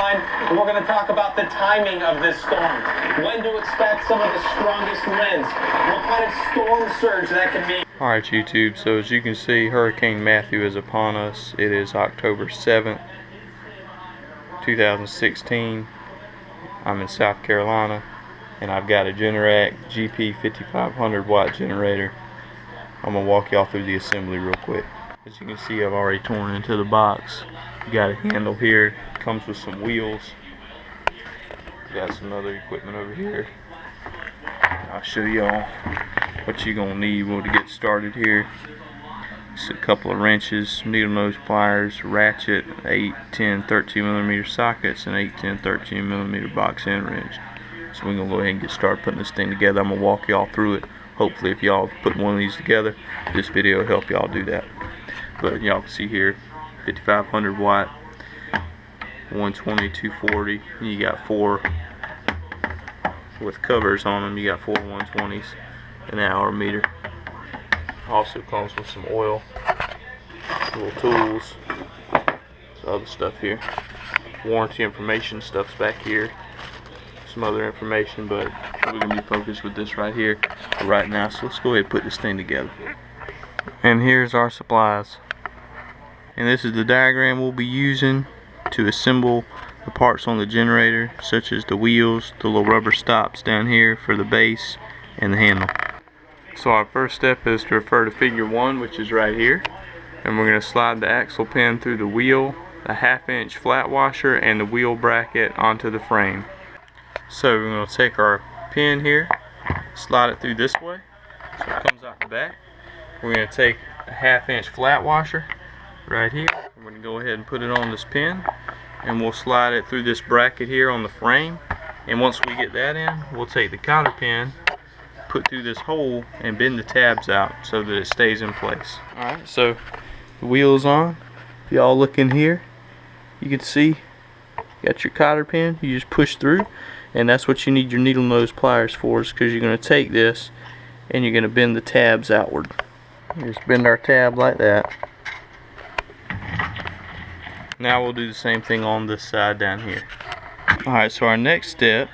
And we're going to talk about the timing of this storm. When to expect some of the strongest winds. What kind of storm surge that can mean. Alright YouTube, so as you can see, Hurricane Matthew is upon us. It is October 7th, 2016. I'm in South Carolina, and I've got a Generac GP5500 watt generator. I'm going to walk y'all through the assembly real quick. As you can see, I've already torn into the box. You got a handle here, comes with some wheels. Got some other equipment over here. I'll show y'all what you're going to need to get started here. Just a couple of wrenches, needle nose pliers, ratchet, 8, 10, 13 millimeter sockets, and 8, 10, 13 millimeter box end wrench. So we're going to go ahead and get started putting this thing together. I'm going to walk y'all through it. Hopefully if y'all put one of these together, this video will help y'all do that. But y'all can see here, 5500 watt, 120, 240. You got 4 with covers on them. You got 4 120s, an hour meter. Also comes with some oil, little tools, some other stuff here. Warranty information stuff's back here. Some other information, but we're gonna be focused with this right here right now. So let's go ahead and put this thing together. And here's our supplies. And this is the diagram we'll be using to assemble the parts on the generator, such as the wheels, the little rubber stops down here for the base, and the handle. So our first step is to refer to figure 1, which is right here. And we're going to slide the axle pin through the wheel, the 1/2 inch flat washer, and the wheel bracket onto the frame. So we're going to take our pin here, slide it through this way, so it comes out the back. We're going to take a 1/2 inch flat washer right here. I'm going to go ahead and put it on this pin, and we'll slide it through this bracket here on the frame. And once we get that in, we'll take the cotter pin, put through this hole, and bend the tabs out so that it stays in place. Alright, so the wheel is on. If y'all look in here, you can see you got your cotter pin. You just push through, and that's what you need your needle nose pliers for, is because you're going to take this and you're going to bend the tabs outward. Just bend our tab like that. Now we'll do the same thing on this side down here. Alright, so our next step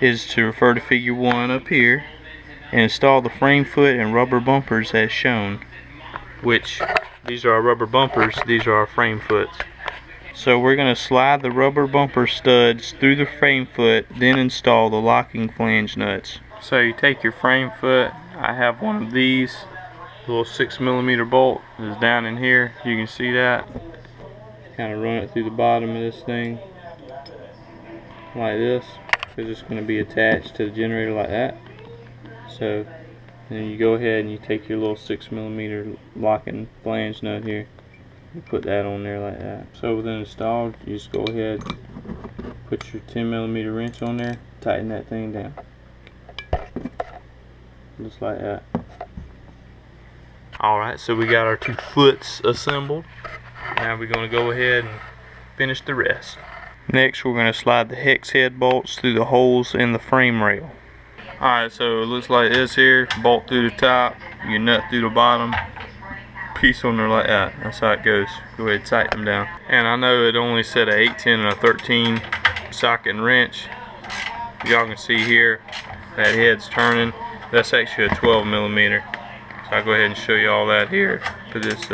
is to refer to figure 1 up here and install the frame foot and rubber bumpers as shown, which these are our rubber bumpers, these are our frame foots. So we're going to slide the rubber bumper studs through the frame foot, then install the locking flange nuts. So you take your frame foot, I have one of these, little 6 millimeter bolt is down in here, you can see that. Kind of run it through the bottom of this thing like this, because it's going to be attached to the generator like that. So then you go ahead and you take your little 6 millimeter locking flange nut here, you put that on there like that. So with it installed, you just go ahead, put your 10 millimeter wrench on there, tighten that thing down just like that. Alright, so we got our 2 foots assembled. Now we're going to go ahead and finish the rest. Next, we're going to slide the hex head bolts through the holes in the frame rail. Alright, so it looks like this here. Bolt through the top, you nut through the bottom, piece on there like that. That's how it goes. Go ahead and tighten them down. And I know it only said a 8, 10, and a 13 socket and wrench. Y'all can see here that head's turning. That's actually a 12 millimeter. So I'll go ahead and show you all that here. But this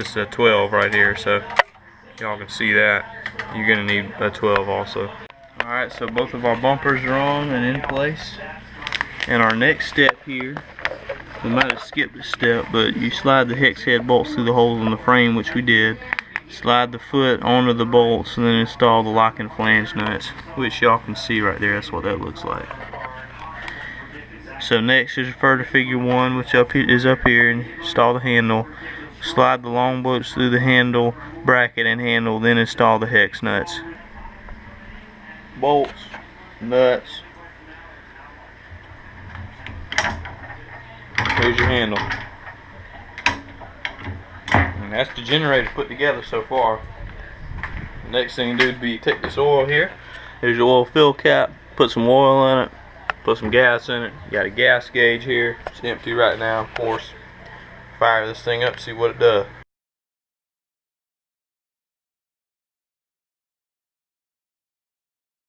is a 12 right here, so y'all can see that. You're going to need a 12 also. Alright, so both of our bumpers are on and in place. And our next step here, we might have skipped a step, but you slide the hex head bolts through the holes in the frame, which we did. Slide the foot onto the bolts and then install the locking flange nuts, which y'all can see right there. That's what that looks like. So next is refer to figure 1, which is up here, and install the handle. Slide the long bolts through the handle, bracket, and handle, then install the hex nuts. Bolts, nuts. Here's your handle. And that's the generator put together so far. The next thing to do would be take this oil here. Here's your oil fill cap. Put some oil in it. Put some gas in it. You got a gas gauge here. It's empty right now, of course. Fire this thing up, see what it does.